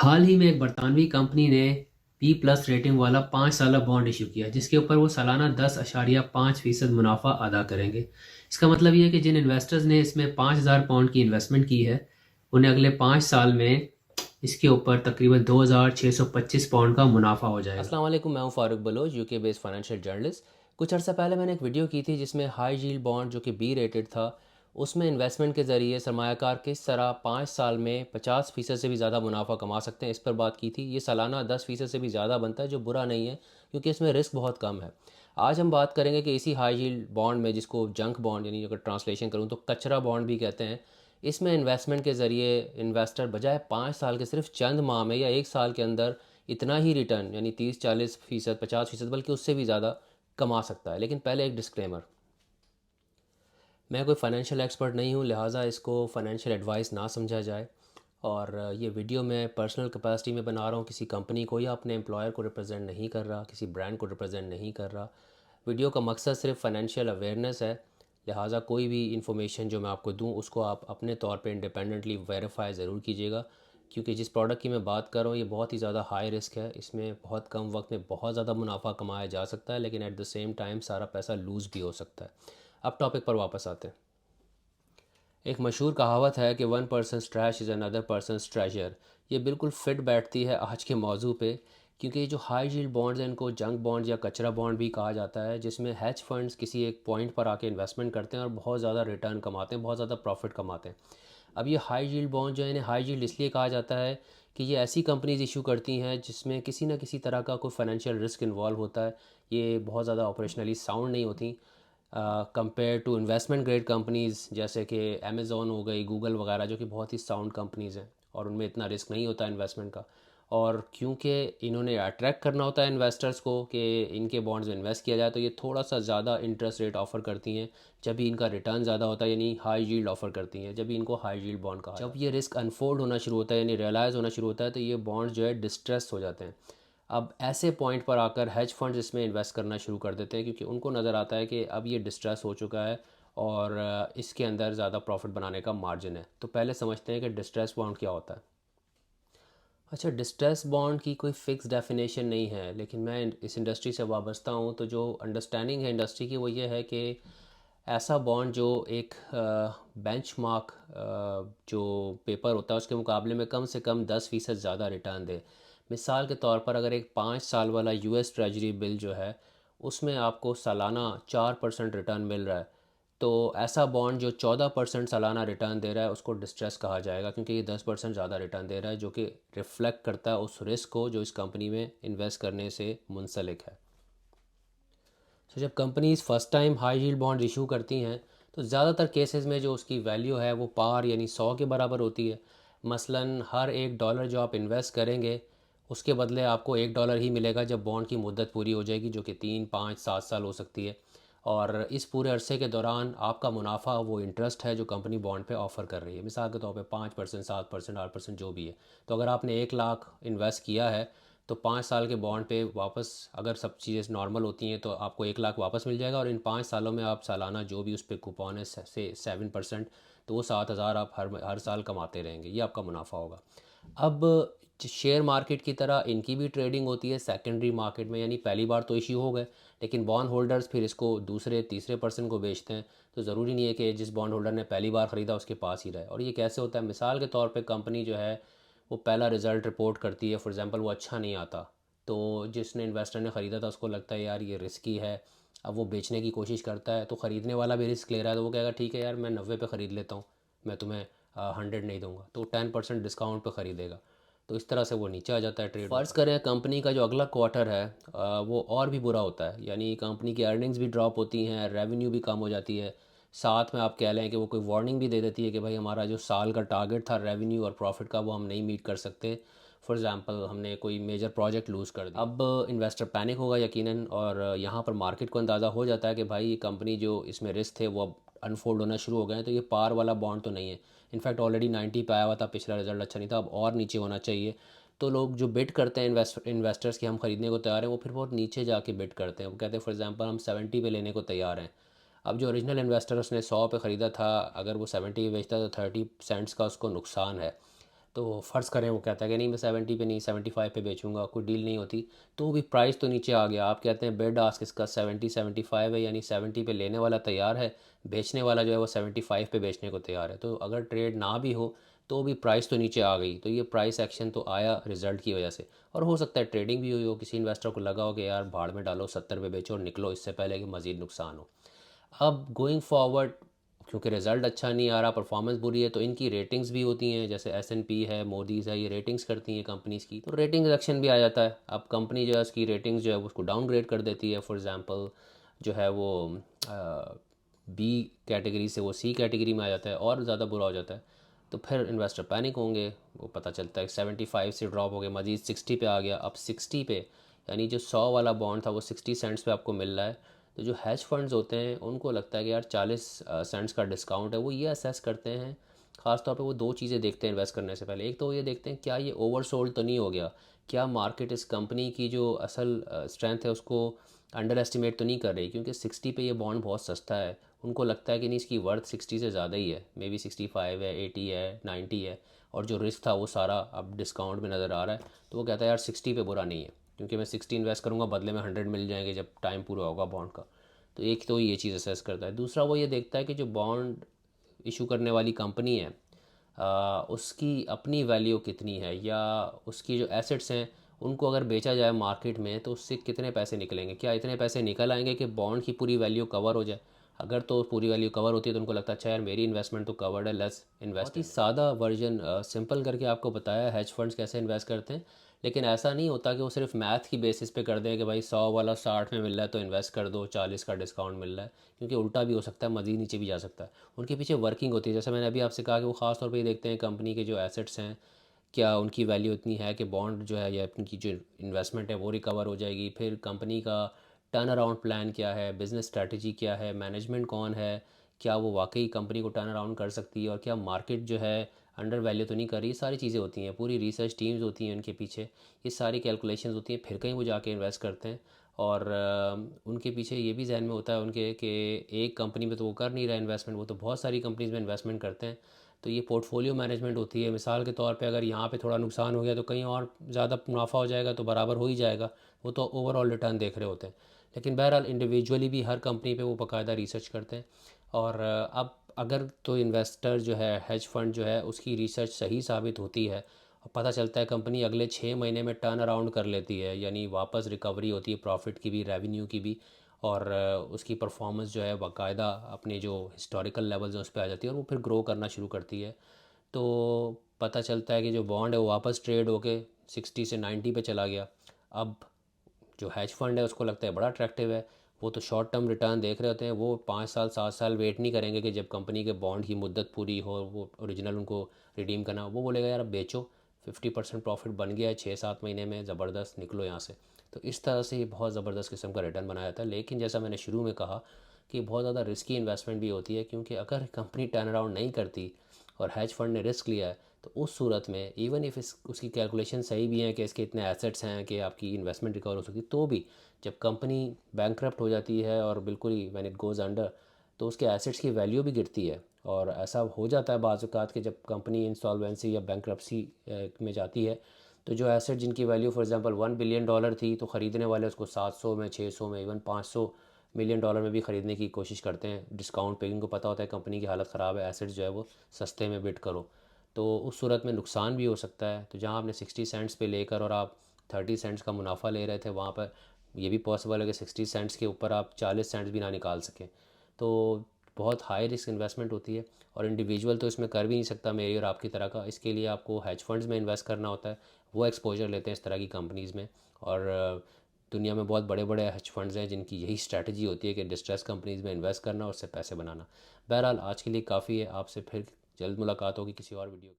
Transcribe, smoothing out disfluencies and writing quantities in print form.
हाल ही में एक बरतानवी कंपनी ने बी प्लस रेटिंग वाला 5 साला बॉन्ड इशू किया जिसके ऊपर वो सालाना 10.5% मुनाफा अदा करेंगे। इसका मतलब ये है कि जिन इन्वेस्टर्स ने इसमें 5,000 पाउंड की इन्वेस्टमेंट की है उन्हें अगले 5 साल में इसके ऊपर तकरीबन 2,625 पाउंड का मुनाफा हो जाएगा। अस्सलाम वालेकुम, मैं हूं Farooq Baloch, UK based financial journalist. कुछ अर्सा पहले मैंने एक वीडियो की थी जिसमें हाई यील्ड बॉन्ड जो कि बी रेटेड था, उसमें इन्वेस्टमेंट के ज़रिए सरमायाकार किस तरह 5 साल में 50% से भी ज़्यादा मुनाफा कमा सकते हैं, इस पर बात की थी। ये सालाना 10% से भी ज़्यादा बनता है, जो बुरा नहीं है क्योंकि इसमें रिस्क बहुत कम है। आज हम बात करेंगे कि इसी हाई यील्ड बॉन्ड में, जिसको जंक बॉन्ड यानी अगर ट्रांसलेशन करूँ तो कचरा बॉन्ड भी कहते हैं, इसमें इन्वेस्टमेंट के ज़रिए इन्वेस्टर बजाय 5 साल के सिर्फ चंद माह में या 1 साल के अंदर इतना ही रिटर्न यानी 30-40%, 50%, बल्कि उससे भी ज़्यादा कमा सकता है। लेकिन पहले एक डिस्क्लेमर, मैं कोई फाइनेंशियल एक्सपर्ट नहीं हूँ, लिहाजा इसको फाइनेंशियल एडवाइस ना समझा जाए। और ये वीडियो मैं पर्सनल कैपेसिटी में बना रहा हूँ, किसी कंपनी को या अपने एम्प्लॉयर को रिप्रेजेंट नहीं कर रहा, किसी ब्रांड को रिप्रेजेंट नहीं कर रहा। वीडियो का मकसद सिर्फ फाइनेंशियल अवेयरनेस है, लिहाजा कोई भी इंफॉर्मेशन जो मैं आपको दूं उसको आप अपने तौर पे इंडिपेंडेंटली वेरीफाई ज़रूर कीजिएगा, क्योंकि जिस प्रोडक्ट की मैं बात कर रहा हूँ ये बहुत ही ज़्यादा हाई रिस्क है। इसमें बहुत कम वक्त में बहुत ज़्यादा मुनाफा कमाया जा सकता है, लेकिन एट द सेम टाइम सारा पैसा लूज़ भी हो सकता है। अब टॉपिक पर वापस आते हैं। एक मशहूर कहावत है कि one person trash is another person treasure. ये बिल्कुल फिट बैठती है आज के मौजू पे, क्योंकि ये जो हाई यील्ड बॉन्ड्स हैं इनको जंक बॉन्ड या कचरा बॉन्ड भी कहा जाता है, जिसमें हेज फंड्स किसी एक पॉइंट पर आके इन्वेस्टमेंट करते हैं और बहुत ज़्यादा रिटर्न कमाते हैं, बहुत ज़्यादा प्रॉफिट कमाते हैं। अब ये हाई यील्ड बॉन्ड जो है, इन्हें हाई यील्ड इसलिए कहा जाता है कि ये ऐसी कंपनीज इशू करती हैं जिसमें किसी ना किसी तरह का कोई फाइनेंशियल रिस्क इन्वॉल्व होता है। ये बहुत ज़्यादा ऑपरेशनली साउंड नहीं होती compare to investment grade companies जैसे कि अमेज़ॉन हो गई, गूगल वगैरह, जो कि बहुत ही साउंड कंपनीज़ हैं और उनमें इतना रिस्क नहीं होता इन्वेस्टमेंट का। और क्योंकि इन्होंने अट्रैक्ट करना होता है इन्वेस्टर्स को कि इनके बॉन्ड्स में इन्वेस्ट किया जाए, तो ये थोड़ा सा ज़्यादा इंटरेस्ट रेट ऑफ़र करती हैं। जब भी इनका रिटर्न ज़्यादा होता है यानी हाई यील्ड ऑफ़र करती हैं, जब भी इनको हाई यील्ड बॉन्ड कहा जब ये रिस्क अनफोल्ड होना शुरू होता है यानी रियलाइज़ होना शुरू होता है, तो ये बॉन्ड्स जो है डिस्ट्रेस हो जाते हैं। अब ऐसे पॉइंट पर आकर हेज फंड्स इसमें इन्वेस्ट करना शुरू कर देते हैं, क्योंकि उनको नज़र आता है कि अब ये डिस्ट्रेस हो चुका है और इसके अंदर ज़्यादा प्रॉफिट बनाने का मार्जिन है। तो पहले समझते हैं कि डिस्ट्रेस बॉन्ड क्या होता है। अच्छा, डिस्ट्रेस बॉन्ड की कोई फ़िक्स डेफिनेशन नहीं है, लेकिन मैं इस इंडस्ट्री से वाबस्ता हूँ, तो जो अंडरस्टैंडिंग है इंडस्ट्री की वो ये है कि ऐसा बॉन्ड जो एक बेंचमार्क जो पेपर होता है उसके मुकाबले में कम से कम 10% ज़्यादा रिटर्न दे। मिसाल के तौर पर अगर एक 5 साल वाला यूएस ट्रेजरी बिल जो है उसमें आपको सालाना 4% रिटर्न मिल रहा है, तो ऐसा बॉन्ड जो 14% सालाना रिटर्न दे रहा है उसको डिस्ट्रेस कहा जाएगा, क्योंकि ये 10% ज़्यादा रिटर्न दे रहा है, जो कि रिफ्लेक्ट करता है उस रिस्क को जो इस कंपनी में इन्वेस्ट करने से मुंसलिक है। तो जब companies first time high yield bond issue करती हैं तो ज़्यादातर केसेस में जो उसकी वैल्यू है वो पार यानी 100 के बराबर होती है। मसलन हर $1 जो आप इन्वेस्ट करेंगे उसके बदले आपको $1 ही मिलेगा जब बॉन्ड की मुद्दत पूरी हो जाएगी, जो कि 3, 5, 7 साल हो सकती है। और इस पूरे अरसे के दौरान आपका मुनाफा वो इंटरेस्ट है जो कंपनी बॉन्ड पे ऑफ़र कर रही है, मिसाल के तौर पे 5%, 7%, 8% जो भी है। तो अगर आपने 1 लाख इन्वेस्ट किया है तो 5 साल के बॉन्ड पे वापस, अगर सब चीज़ें नॉर्मल होती हैं, तो आपको 1 लाख वापस मिल जाएगा, और इन 5 सालों में आप सालाना जो भी उस पर कूपन है से 7%, तो वो 7,000 आप हर साल कमाते रहेंगे, ये आपका मुनाफा होगा। अब शेयर मार्केट की तरह इनकी भी ट्रेडिंग होती है सेकेंडरी मार्केट में, यानी पहली बार तो इश्यू हो गए, लेकिन बॉन्ड होल्डर्स फिर इसको दूसरे तीसरे पर्सन को बेचते हैं। तो ज़रूरी नहीं है कि जिस बॉन्ड होल्डर ने पहली बार ख़रीदा उसके पास ही रहे। और ये कैसे होता है, मिसाल के तौर पे कंपनी जो है वो पहला रिज़ल्ट रिपोर्ट करती है, फॉर एग्ज़ाम्पल वो अच्छा नहीं आता, तो जिसने इन्वेस्टर ने ख़रीदा था उसको लगता है यार ये रिस्की है, अब वो बेचने की कोशिश करता है, तो ख़रीदने वाला भी रिस्क ले रहा है, तो वो कहेगा ठीक है यार मैं 90 पे ख़रीद लेता हूँ, मैं तुम्हें 100 नहीं दूंगा, तो 10% डिस्काउंट पे ख़रीदेगा। तो इस तरह से वो नीचे आ जाता है ट्रेड। फ़र्ज़ करें कंपनी का जो अगला क्वार्टर है वो और भी बुरा होता है, यानी कंपनी की अर्निंग्स भी ड्रॉप होती हैं, रेवेन्यू भी कम हो जाती है, साथ में आप कह लें कि वो कोई वार्निंग भी दे देती है कि भाई हमारा जो साल का टारगेट था रेवेन्यू और प्रॉफिट का वो हम नहीं मीट कर सकते। फॉर एग्ज़ाम्पल हमने कोई मेजर प्रोजेक्ट लूज़ कर दिया। अब इन्वेस्टर पैनिक होगा यकीनन, और यहाँ पर मार्केट को अंदाज़ा हो जाता है कि भाई ये कंपनी जो इसमें रिस्क थे वो अब अनफोल्ड होना शुरू हो गए हैं, तो ये पार वाला बॉन्ड तो नहीं है। इनफैक्ट ऑलरेडी 90 पे आया हुआ था, पिछला रिजल्ट अच्छा नहीं था, अब और नीचे होना चाहिए। तो लोग जो बिड करते हैं इन्वेस्टर्स की हम ख़रीदने को तैयार हैं, वो फिर बहुत नीचे जाके बिड करते हैं। वो कहते हैं फॉर एग्ज़ाम्पल हम 70 पे लेने को तैयार हैं। अब जो ओरिजिनल इन्वेस्टर उसने 100 पे ख़रीदा था, अगर वो 70 पे बेचता है तो 30 सेंट्स का उसको नुकसान है। तो फ़र्ज़ करें वो कहता है कि नहीं मैं 70 पे नहीं 75 पे बेचूंगा, कोई डील नहीं होती, तो भी प्राइस तो नीचे आ गया। आप कहते हैं बिड आस्क इसका 70-75 है, यानी 70 पे लेने वाला तैयार है, बेचने वाला जो है वो 75 पे बेचने को तैयार है। तो अगर ट्रेड ना भी हो तो भी प्राइस तो नीचे आ गई, तो ये प्राइस एक्शन तो आया रिज़ल्ट की वजह से। और हो सकता है ट्रेडिंग भी हुई हो, किसी इन्वेस्टर को लगा हो कि यार भाड़ में डालो, 70 पे बेचो और निकलो इससे पहले कि मज़ीद नुकसान हो। अब गोइंग फॉरवर्ड, क्योंकि रिज़ल्ट अच्छा नहीं आ रहा, परफॉर्मेंस बुरी है, तो इनकी रेटिंग्स भी होती हैं, जैसे S&P है, मोदीज़ है, ये रेटिंग्स करती हैं कंपनीज़ की, तो रेटिंग एक्शन भी आ जाता है। अब कंपनी जो है उसकी रेटिंग्स जो है उसको डाउनग्रेड कर देती है। फॉर एग्ज़ाम्पल जो है वो बी कैटेगरी से वो सी कैटेगरी में आ जाता है और ज़्यादा बुरा हो जाता है। तो फिर इन्वेस्टर पैनिक होंगे, वो पता चलता है 75 से ड्रॉप हो गया, मजीद 60 पे आ गया, अब 60 पे, यानी जो 100 वाला बॉन्ड था वो 60 सेंट्स पे आपको मिल रहा है। तो जो हैज फंड्स होते हैं उनको लगता है कि यार 40 सेंट्स का डिस्काउंट है, वो ये असेस करते हैं। ख़ास तौर पे वो दो चीज़ें देखते हैं इन्वेस्ट करने से पहले। एक तो ये देखते हैं क्या ये ओवरसोल्ड तो नहीं हो गया, क्या मार्केट इस कंपनी की जो असल स्ट्रेंथ है उसको अंडर एस्टिमेट तो नहीं कर रही, क्योंकि 60 पे ये बॉन्ड बहुत सस्ता है। उनको लगता है कि नहीं इसकी वर्थ 60 से ज़्यादा ही है, मे बी 65 है, 80 है, 90 है, और जो रिस्क था वो सारा अब डिस्काउंट में नज़र आ रहा है। तो वो कहता है यार 60 पे बुरा नहीं है, क्योंकि मैं 60 इन्वेस्ट करूँगा, बदले में 100 मिल जाएंगे जब टाइम पूरा होगा बॉन्ड का। तो एक तो ये चीज़ असेस करता है। दूसरा वो ये देखता है कि जो बॉन्ड इशू करने वाली कंपनी है उसकी अपनी वैल्यू कितनी है, या उसकी जो एसेट्स हैं उनको अगर बेचा जाए मार्केट में तो उससे कितने पैसे निकलेंगे, क्या इतने पैसे निकल आएंगे कि बॉन्ड की पूरी वैल्यू कवर हो जाए। अगर तो पूरी वैल्यू कवर होती है तो उनको लगता है अच्छा यार मेरी इन्वेस्टमेंट तो कवर्ड है, लेस इन्वेस्ट। बहुत ही सादा वर्जन सिंपल करके आपको बताया हेज फंड्स कैसे इन्वेस्ट करते हैं। लेकिन ऐसा नहीं होता कि वो सिर्फ मैथ की बेसिस पे कर दें कि भाई 100 वाला 60 में मिल रहा है तो इन्वेस्ट कर दो, 40 का डिस्काउंट मिल रहा है, क्योंकि उल्टा भी हो सकता है, मज़ीद नीचे भी जा सकता है। उनके पीछे वर्किंग होती है, जैसे मैंने अभी आपसे कहा कि वो ख़ास तौर पे ये देखते हैं कंपनी के जो एसेट्स हैं क्या उनकी वैल्यू इतनी है कि बॉन्ड जो है या उनकी जो इन्वेस्टमेंट है वो रिकवर हो जाएगी। फिर कंपनी का टर्न अराउंड प्लान क्या है, बिज़नेस स्ट्रैटेजी क्या है, मैनेजमेंट कौन है, क्या वो वाकई कंपनी को टर्न अराउंड कर सकती है, और क्या मार्केट जो है अंडर वैल्यू तो नहीं कर रही। ये सारी चीज़ें होती हैं, पूरी रिसर्च टीम्स होती हैं उनके पीछे, ये सारी कैलकुलेशंस होती हैं, फिर कहीं वो जाके इन्वेस्ट करते हैं। और उनके पीछे ये भी जहन में होता है उनके कि एक कंपनी में तो वो कर नहीं रहा इन्वेस्टमेंट, वो तो बहुत सारी कंपनीज में इन्वेस्टमेंट करते हैं। तो ये पोर्टफोलियो मैनेजमेंट होती है। मिसाल के तौर पे अगर यहाँ पे थोड़ा नुकसान हो गया तो कहीं और ज़्यादा मुनाफा हो जाएगा, तो बराबर हो ही जाएगा, वो तो ओवरऑल रिटर्न देख रहे होते हैं। लेकिन बहरहाल इंडिविजुअली भी हर कंपनी पे वो बाकायदा रिसर्च करते हैं। और अब अगर तो इन्वेस्टर जो है हेज फंड जो है उसकी रिसर्च सही साबित होती है और पता चलता है कंपनी अगले 6 महीने में टर्न अराउंड कर लेती है, यानी वापस रिकवरी होती है प्रॉफिट की भी, रेवेन्यू की भी, और उसकी परफॉर्मेंस जो है बाकायदा अपने जो हिस्टोरिकल लेवल्स हैं उस पर आ जाती है और वो फिर ग्रो करना शुरू करती है, तो पता चलता है कि जो बॉन्ड है वो वापस ट्रेड होके 60 से 90 पे चला गया। अब जो हैज फंड है उसको लगता है बड़ा अट्रैक्टिव है, वो तो शॉर्ट टर्म रिटर्न देख रहे होते हैं, वो 5 साल 7 साल वेट नहीं करेंगे कि जब कंपनी के बॉन्ड की मुद्दत पूरी हो, वो ओरिजिनल उनको रिडीम करना, वो बोलेगा यार अब बेचो, 50% प्रॉफिट बन गया है 6-7 महीने में, ज़बरदस्त निकलो यहाँ से। तो इस तरह से ये बहुत ज़बरदस्त किस्म का रिटर्न बनाया जाता है। लेकिन जैसा मैंने शुरू में कहा कि बहुत ज़्यादा रिस्की इन्वेस्टमेंट भी होती है, क्योंकि अगर कंपनी टर्न अराउंड नहीं करती और हैज फंड ने रिस्क लिया है, तो उस सूरत में इवन इफ़ इस उसकी कैलकुलेशन सही भी है कि इसके इतने एसेट्स हैं कि आपकी इन्वेस्टमेंट रिकवर हो सकती है, तो भी जब कंपनी बैंकरप्ट हो जाती है और बिल्कुल he when it goes under, तो उसके एसेट्स की वैल्यू भी गिरती है। और ऐसा हो जाता है बाज़ औक़ात कि जब कंपनी इंसॉल्वेंसी या बैंकरप्सी में जाती है, तो जो एसेट जिनकी वैल्यू फॉर एग्जांपल $1 बिलियन थी, तो ख़रीदने वाले उसको 700 में, 600 में, इवन $500 मिलियन में भी ख़रीदने की कोशिश करते हैं डिस्काउंट पे, उनको पता होता है कंपनी की हालत ख़राब है, एसेट्स जो है वो सस्ते में बिड करो। तो उस सूरत में नुकसान भी हो सकता है। तो जहाँ आपने 60 सेंट्स पे लेकर और आप 30 सेंट्स का मुनाफा ले रहे थे, वहाँ पर ये भी पॉसिबल है कि 60 सेंट्स के ऊपर आप 40 सेंट्स भी ना निकाल सकें। तो बहुत हाई रिस्क इन्वेस्टमेंट होती है, और इंडिविजुअल तो इसमें कर भी नहीं सकता मेरी और आपकी तरह का, इसके लिए आपको हेज फंड्स में इन्वेस्ट करना होता है, वो एक्सपोजर लेते हैं इस तरह की कंपनीज़ में। और दुनिया में बहुत बड़े बड़े हेज फंड्स हैं जिनकी यही स्ट्रैटेजी होती है कि डिस्ट्रेस कंपनीज़ में इन्वेस्ट करना और उससे पैसे बनाना। बहरहाल आज के लिए काफ़ी है, आपसे फिर जल्द मुलाकात होगी किसी और वीडियो।